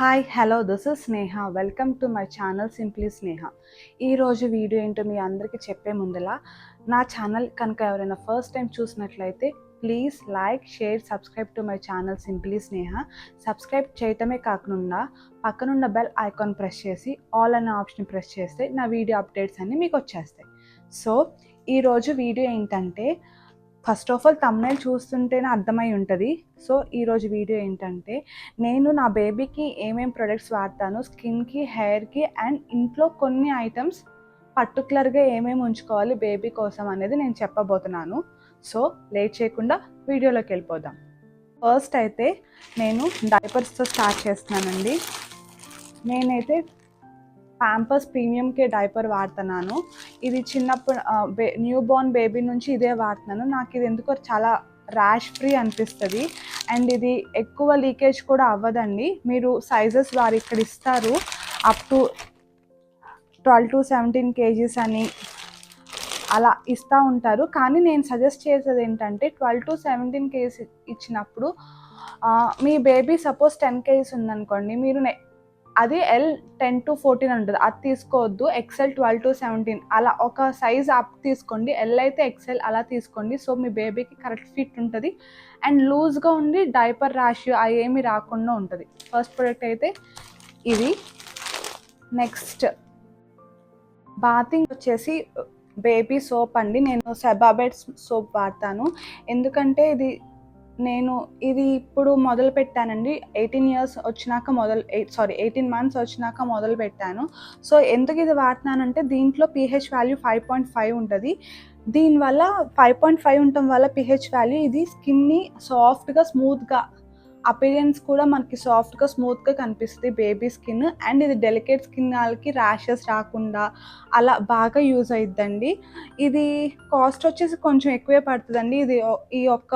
Hi hello this is Sneha welcome to my channel simply Sneha. ఈరోజు video ఏంటో మీ అందరికీ చెప్పే ముందలా నా ఛానల్ కనుక ఎవరైనా ఫస్ట్ టైం చూసినట్లయితే please like share subscribe to my channel simply Sneha. Subscribe చేయటమే కాకుండా పక్కనున్న బెల్ ఐకాన్ ప్రెస్ చేసి ఆల్ అనే ఆప్షన్ ప్రెస్ చేస్తే నా వీడియో అప్డేట్స్ అన్నీ మీకు వచ్చేస్తాయి. సో ఈరోజు వీడియో ఏంటంటే, ఫస్ట్ ఆఫ్ ఆల్ థంబ్నెయిల్ చూస్తుంటేనే అర్థమై ఉంటుంది. సో ఈరోజు వీడియో ఏంటంటే, నేను నా బేబీకి ఏమేమి ప్రొడక్ట్స్ వాడతాను, స్కిన్కి, హెయిర్కి అండ్ ఇంట్లో కొన్ని ఐటమ్స్ పర్టికులర్గా ఏమేమి ఉంచుకోవాలి బేబీ కోసం అనేది నేను చెప్పబోతున్నాను. సో లేట్ చేయకుండా వీడియోలోకి వెళ్ళిపోదాం. ఫస్ట్ అయితే నేను డైపర్స్తో స్టార్ట్ చేస్తున్నానండి. నేనైతే ప్యాంపర్స్ ప్రీమియం కే డైపర్ వాడుతున్నాను. ఇది చిన్నప్పుడు న్యూ బోర్న్ బేబీ నుంచి ఇదే వాడుతున్నాను. నాకు ఇది ఎందుకో చాలా ర్యాష్ ఫ్రీ అనిపిస్తుంది అండ్ ఇది ఎక్కువ లీకేజ్ కూడా అవ్వదండి. మీరు సైజెస్ వారు ఇక్కడ ఇస్తారు, అప్ టు 12 to 17 kgs అని అలా ఇస్తూ ఉంటారు. కానీ నేను సజెస్ట్ చేసేది ఏంటంటే 12 to 17 kgs ఇచ్చినప్పుడు మీ బేబీ సపోజ్ 10 kgs ఉందనుకోండి, మీరు అది L 10 to 14 ఉంటుంది, అది తీసుకోవద్దు. XL 12 to 17 అలా ఒక సైజ్ అప్ తీసుకోండి. L అయితే XL అలా తీసుకోండి. సో మీ బేబీకి కరెక్ట్ ఫిట్ ఉంటుంది అండ్ లూజ్గా ఉండి డైపర్ ర్యాష్ అవి ఏమి రాకుండా ఉంటుంది. ఫస్ట్ ప్రోడక్ట్ అయితే ఇది. నెక్స్ట్ బాతింగ్ వచ్చేసి బేబీ సోప్ అండి. నేను సెబాబెట్ సోప్ వాడతాను. ఎందుకంటే ఇది ఇప్పుడు మొదలు పెట్టానండి. 18 months వచ్చినాక మొదలు పెట్టాను. సో ఎందుకు ఇది వాడుతున్నానంటే, దీంట్లో pH వాల్యూ 5.5 ఉంటుంది. దీనివల్ల 5.5 ఉండటం వల్ల pH వాల్యూ ఇది స్కిన్ని సాఫ్ట్గా స్మూత్గా, అపిరియన్స్ కూడా మనకి సాఫ్ట్గా స్మూత్గా కనిపిస్తుంది బేబీ స్కిన్. అండ్ ఇది డెలికేట్ స్కిన్ వాళ్ళకి ర్యాషెస్ రాకుండా అలా బాగా యూజ్ అవుతుందండి. ఇది కాస్ట్ వచ్చేసి కొంచెం ఎక్కువే పడుతుందండి. ఇది ఈ ఒక్క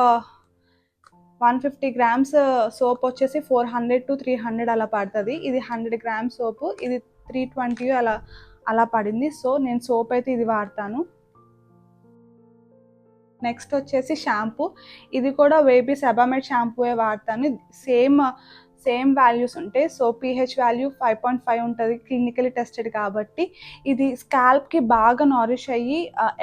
150 grams సోప్ వచ్చేసి 400 to 300 అలా పడుతుంది. ఇది 100 grams సోపు, ఇది 320 అలా పడింది. సో నేను సోప్ అయితే ఇది వాడతాను. నెక్స్ట్ వచ్చేసి షాంపూ. ఇది కూడా బేబీ సెబామెడ్ షాంపూయే వాడతాను. సేమ్ వాల్యూస్ ఉంటాయి. సో pH వాల్యూ 5.5 ఉంటుంది, క్లినికలీ టెస్టెడ్ కాబట్టి. ఇది స్కాల్ప్కి బాగా నారిష్ అయ్యి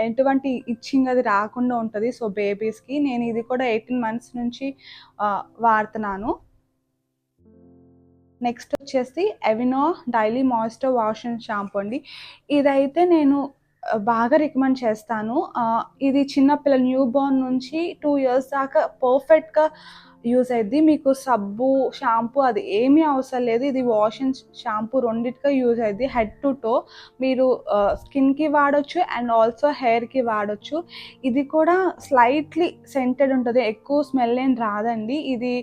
ఎటువంటి ఇచ్చింగ్ అది రాకుండా ఉంటుంది. సో బేబీస్కి నేను ఇది కూడా 18 months నుంచి వాడుతున్నాను. నెక్స్ట్ వచ్చేసి ఎవినో daily moisture wash and shampoo అండి. ఇదైతే నేను బాగా రికమెండ్ చేస్తాను. ఇది చిన్నపిల్ల న్యూ బోర్న్ నుంచి 2 years దాకా పర్ఫెక్ట్గా యూజ్ అయ్యిద్ది. మీకు సబ్బు షాంపూ అది ఏమీ అవసరం లేదు. ఇది వాష్ అండ్ షాంపూ రెండిటిగా యూజ్ అయ్యిద్ది. హెడ్ టు టో మీరు స్కిన్కి వాడచ్చు అండ్ ఆల్సో హెయిర్కి వాడచ్చు. ఇది కూడా స్లైట్లీ సెంటెడ్ ఉంటుంది, ఎక్కువ స్మెల్ ఏం రాదండి. ఇది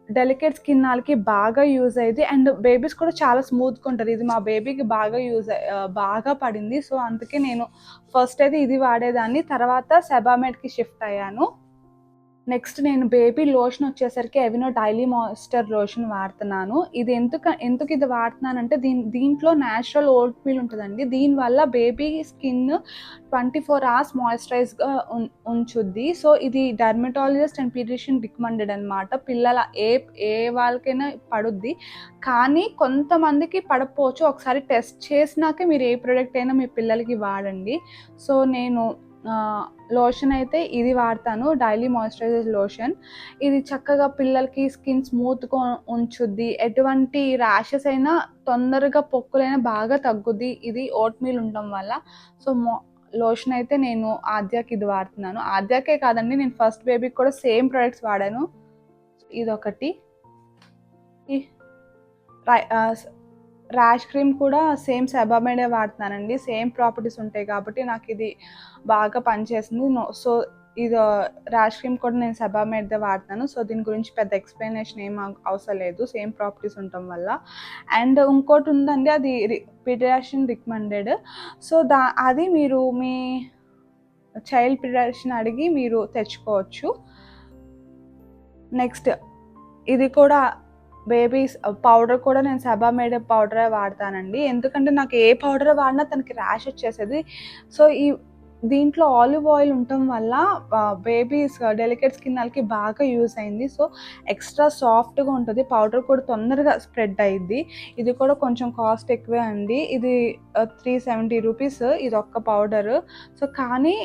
డెలికేట్ స్కిన్ వాళ్ళకి బాగా యూజ్ అయ్యింది అండ్ బేబీస్ కూడా చాలా స్మూత్గా ఉంటుంది. ఇది మా బేబీకి బాగా పడింది. సో అందుకే నేను ఫస్ట్ అయితే ఇది వాడేదాన్ని, తర్వాత సెబామెడ్కి షిఫ్ట్ అయ్యాను. నెక్స్ట్ నేను బేబీ లోషన్ వచ్చేసరికి ఎవినో డైలీ మాయిశ్చర్ లోషన్ వాడుతున్నాను. ఇది ఎందుకు ఇది వాడుతున్నానంటే, దీంట్లో న్యాచురల్ ఓట్ మీల్ ఉంటుందండి. దీనివల్ల బేబీ స్కిన్ 24 hours మాయిశ్చరైజ్గా ఉంచుద్ది. సో ఇది డర్మటాలజిస్ట్ అండ్ పీడియాట్రిషియన్ రికమెండెడ్ అనమాట. పిల్లల ఏ వాళ్ళకైనా పడుద్ది, కానీ కొంతమందికి పడకపోవచ్చు. ఒకసారి టెస్ట్ చేసినాకే మీరు ఏ ప్రోడక్ట్ అయినా మీ పిల్లలకి వాడండి. సో నేను లోషన్ అయితే ఇది వాడతాను, డైలీ మాయిశ్చరైజర్ లోషన్. ఇది చక్కగా పిల్లలకి స్కిన్ స్మూత్గా ఉంచుద్ది. ఎటువంటి ర్యాషెస్ అయినా తొందరగా పొక్కులైనా బాగా తగ్గుద్ది ఇది ఓట్ మీల్ ఉండడం వల్ల. సో లోషన్ అయితే నేను ఆద్యాకి ఇది వాడుతున్నాను. ఆద్యాకే కాదండి, నేను ఫస్ట్ బేబీకి కూడా సేమ్ ప్రొడక్ట్స్ వాడాను. ఇదొకటి. ర్యాష్ క్రీమ్ కూడా సేమ్ సెబామెడే వాడుతున్నానండి. సేమ్ ప్రాపర్టీస్ ఉంటాయి కాబట్టి నాకు ఇది బాగా పనిచేసింది. సో ఇది ర్యాష్ క్రీమ్ కూడా నేను సెబామెడ్దే వాడుతున్నాను. సో దీని గురించి పెద్ద ఎక్స్ప్లెనేషన్ ఏం అవసరం లేదు, సేమ్ ప్రాపర్టీస్ ఉండటం వల్ల. అండ్ ఇంకోటి ఉందండి, అది పీడియాట్రిషియన్ రికమెండెడ్. సో అది మీరు మీ చైల్డ్ పీడియాట్రిషియన్ అడిగి మీరు తెచ్చుకోవచ్చు. నెక్స్ట్ ఇది కూడా బేబీస్ పౌడర్ కూడా నేను సెబామెడ్ పౌడరే వాడతానండి. ఎందుకంటే నాకు ఏ పౌడర్ వాడినా తనకి ర్యాష్ వచ్చేసేది. సో దీంట్లో ఆలివ్ ఆయిల్ ఉండటం వల్ల బేబీస్ డెలికేట్ స్కిన్ వాళ్ళకి బాగా యూజ్ అయింది. సో ఎక్స్ట్రా సాఫ్ట్గా ఉంటుంది, పౌడర్ కూడా తొందరగా స్ప్రెడ్ అయ్యిద్ది. ఇది కూడా కొంచెం కాస్ట్ ఎక్కువే అండి. ఇది 370 రూపీస్ ఇది ఒక్క పౌడరు. సో కానీ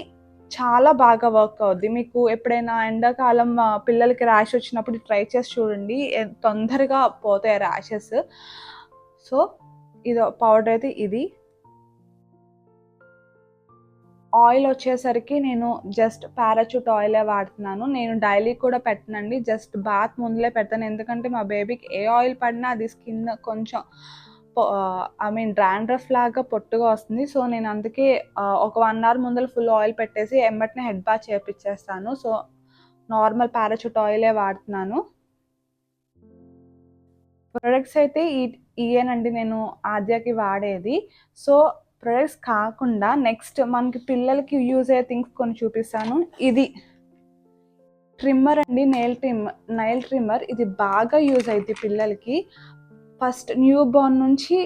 చాలా బాగా వర్క్ అవుద్ది. మీకు ఎప్పుడైనా ఎండాకాలం పిల్లలకి ర్యాష్ వచ్చినప్పుడు ట్రై చేసి చూడండి, తొందరగా పోతాయి ర్యాషెస్. సో ఇది పౌడర్ అయితే ఇది. ఆయిల్ వచ్చేసరికి నేను జస్ట్ పారాచూట్ ఆయిలే వాడుతున్నాను. నేను డైలీ కూడా పెట్టనండి, జస్ట్ బాత్ ముందులే పెడతాను. ఎందుకంటే మా బేబీకి ఏ ఆయిల్ పడినా అది స్కిన్ కొంచెం డాండ్రఫ్ లాగా పొట్టుగా వస్తుంది. సో నేను అందుకే ఒక 1 అవర్ ముందర ఫుల్ ఆయిల్ పెట్టేసి ఎంబటినే హెడ్ బాత్ చేపించేస్తాను. సో నార్మల్ పారాచూట్ ఆయిలే వాడుతున్నాను. ప్రొడక్ట్స్ అయితే ఇయేనండి నేను ఆద్యకి వాడేది. సో ప్రొడక్ట్స్ కాకుండా నెక్స్ట్ మనకి పిల్లలకి యూజ్ అయ్యే థింగ్స్ కొన్ని చూపిస్తాను. ఇది ట్రిమ్మర్ అండి, నెయిల్ ట్రిమ్మర్. ఇది బాగా యూజ్ అయ్యిద్ది పిల్లలకి. ఫస్ట్ న్యూ బోర్న్ నుంచి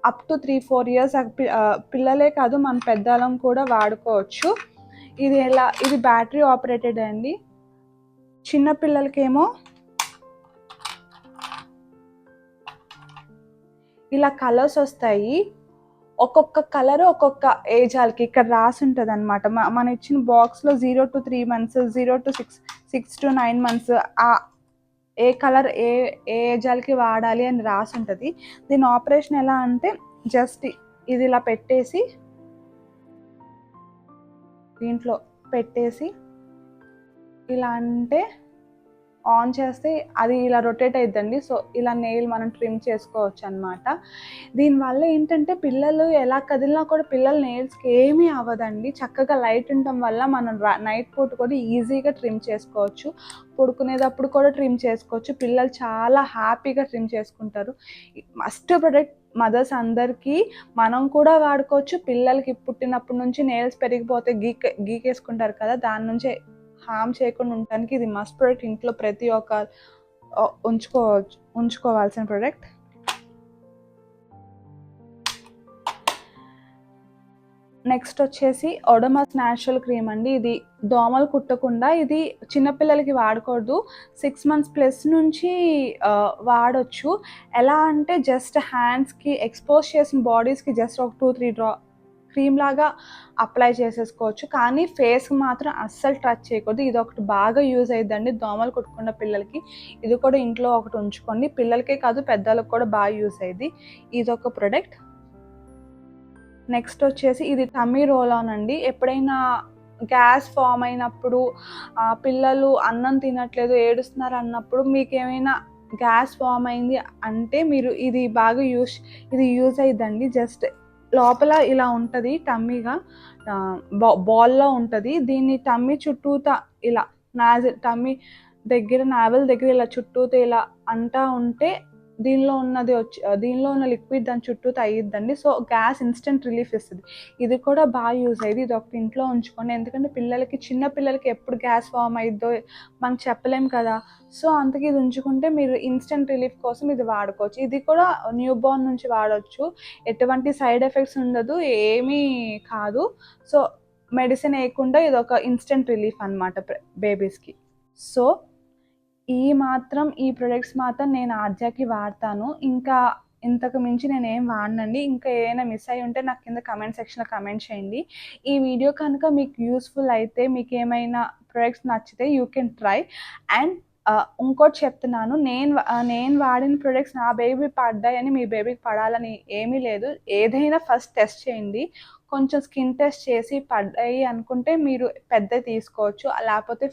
అప్ టు 3-4 ఇయర్స్ పిల్లలే కాదు మన పెద్దవాళ్ళం కూడా వాడుకోవచ్చు. ఇది బ్యాటరీ ఆపరేటెడ్ అండి. చిన్న పిల్లలకేమో ఇలా కలర్స్ వస్తాయి. ఒక్కొక్క కలర్ ఒక్కొక్క ఏజ్ వాళ్ళకి ఇక్కడ రాసి ఉంటుంది అనమాట. మన ఇచ్చిన బాక్స్లో 0 to 3 months, 0 to 6 to 9 months A colour A age వాళ్ళకి వాడాలి అని రాసి ఉంటుంది. దీని ఆపరేషన్ ఎలా అంటే జస్ట్ ఇది ఇలా పెట్టేసి దీంట్లో పెట్టేసి ఇలా అంటే ఆన్ చేస్తే అది ఇలా రొటేట్ అయిద్దండి. సో ఇలా నెయిల్ మనం ట్రిమ్ చేసుకోవచ్చు అనమాట. దీనివల్ల ఏంటంటే పిల్లలు ఎలా కదిలినా కూడా పిల్లల నెయిల్స్కి ఏమీ అవ్వదండి. చక్కగా లైట్ ఉండటం వల్ల మనం నైట్ పూట కూడా ఈజీగా ట్రిమ్ చేసుకోవచ్చు. పడుకునేటప్పుడు కూడా ట్రిమ్ చేసుకోవచ్చు. పిల్లలు చాలా హ్యాపీగా ట్రిమ్ చేసుకుంటారు. మస్ట్ ప్రొడక్ట్ మదర్స్ అందరికీ మనం కూడా వాడుకోవచ్చు. పిల్లలకి పుట్టినప్పటి నుంచి నెయిల్స్ పెరిగిపోతే గీకేసుకుంటారు కదా, దాని నుంచే హామ్ చేయకుండా ఉండటానికి ఇది మస్ట్ ప్రొడక్ట్. ఇంట్లో ప్రతి ఒక్క ఉంచుకోవాల్సిన ప్రొడక్ట్. నెక్స్ట్ వచ్చేసి ఒడోమాస్ న్యాచురల్ క్రీమ్ అండి. ఇది దోమలు కుట్టకుండా, ఇది చిన్నపిల్లలకి వాడకూడదు, 6 months ప్లస్ నుంచి వాడచ్చు. ఎలా అంటే జస్ట్ హ్యాండ్స్కి ఎక్స్పోజ్ చేసిన బాడీస్కి జస్ట్ ఒక 2-3 క్రీమ్ లాగా అప్లై చేసేసుకోవచ్చు. కానీ ఫేస్కి మాత్రం అస్సలు టచ్ చేయకూడదు. ఇది ఒకటి బాగా యూజ్ అయ్యిద్దండి దోమలు కుట్టకుండా పిల్లలకి. ఇది కూడా ఇంట్లో ఒకటి ఉంచుకోండి. పిల్లలకే కాదు పెద్దలకు కూడా బాగా యూజ్ అయ్యిద్ది. ఇది ఒక ప్రొడక్ట్. నెక్స్ట్ వచ్చేసి ఇది టమ్మీ రోల్ ఆన్ అండి. ఎప్పుడైనా గ్యాస్ ఫామ్ అయినప్పుడు పిల్లలు అన్నం తినట్లేదు ఏడుస్తున్నారు అన్నప్పుడు మీకు ఏమైనా గ్యాస్ ఫామ్ అయింది అంటే మీరు ఇది బాగా యూజ్ అయ్యిద్దండి. జస్ట్ లోపల ఇలా ఉంటుంది, టమ్మీగా బాల్లో ఉంటుంది. దీన్ని టమ్మీ చుట్టూతా ఇలా టమ్మీ దగ్గర నావెల్ దగ్గర ఇలా చుట్టూతా ఇలా అంటా ఉంటే దీనిలో ఉన్న లిక్విడ్ దాని చుట్టూ అయ్యిద్దండి. సో గ్యాస్ ఇన్స్టెంట్ రిలీఫ్ ఇస్తుంది. ఇది కూడా బాగా యూజ్ అయ్యింది. ఇది ఒకటి ఇంట్లో ఉంచుకోండి. ఎందుకంటే చిన్న పిల్లలకి ఎప్పుడు గ్యాస్ ఫామ్ అయిద్దో మనం చెప్పలేం కదా. సో అందుకే ఇది ఉంచుకుంటే మీరు ఇన్స్టెంట్ రిలీఫ్ కోసం ఇది వాడుకోవచ్చు. ఇది కూడా న్యూ బోర్న్ నుంచి వాడవచ్చు. ఎటువంటి సైడ్ ఎఫెక్ట్స్ ఉండదు, ఏమీ కాదు. సో మెడిసిన్ వేయకుండా ఇది ఒక ఇన్స్టెంట్ రిలీఫ్ అనమాట బేబీస్కి. సో ఈ ప్రొడక్ట్స్ మాత్రం నేను ఆద్యకి వాడతాను. ఇంకా ఇంతకు మించి నేనేం వాడనండి. ఇంకా ఏమైనా మిస్ అయ్యి ఉంటే నాకు కింద కమెంట్ సెక్షన్లో కమెంట్ చేయండి. ఈ వీడియో కనుక మీకు యూస్ఫుల్ అయితే, మీకు ఏమైనా ప్రొడక్ట్స్ నచ్చితే యూ కెన్ ట్రై. అండ్ ఇంకోటి చెప్తున్నాను, నేను వాడిన ప్రొడక్ట్స్ నా బేబీ పడ్డాయని మీ బేబీకి పడాలని ఏమీ లేదు. ఏదైనా ఫస్ట్ టెస్ట్ చేయండి. కొంచెం స్కిన్ టెస్ట్ చేసి పడ్డాయి అనుకుంటే మీరు పెద్దవి తీసుకోవచ్చు, లేకపోతే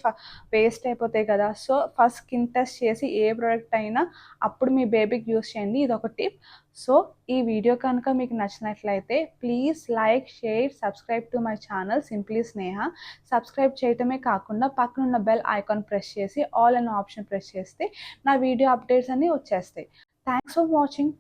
వేస్ట్ అయిపోతాయి కదా. సో ఫస్ట్ స్కిన్ టెస్ట్ చేసి ఏ ప్రోడక్ట్ అయినా అప్పుడు మీ బేబీకి యూస్ చేయండి. ఇది ఒక టిప్. సో ఈ వీడియో కనుక మీకు నచ్చినట్లయితే please like, share, subscribe to my channel simply Sneha. Subscribe చేయటమే కాకుండా పక్కనున్న బెల్ ఐకాన్ ప్రెస్ చేసి ఆల్ అనే ఆప్షన్ ప్రెస్ చేస్తే నా వీడియో అప్డేట్స్ అన్నీ వచ్చేస్తాయి. Thanks for watching.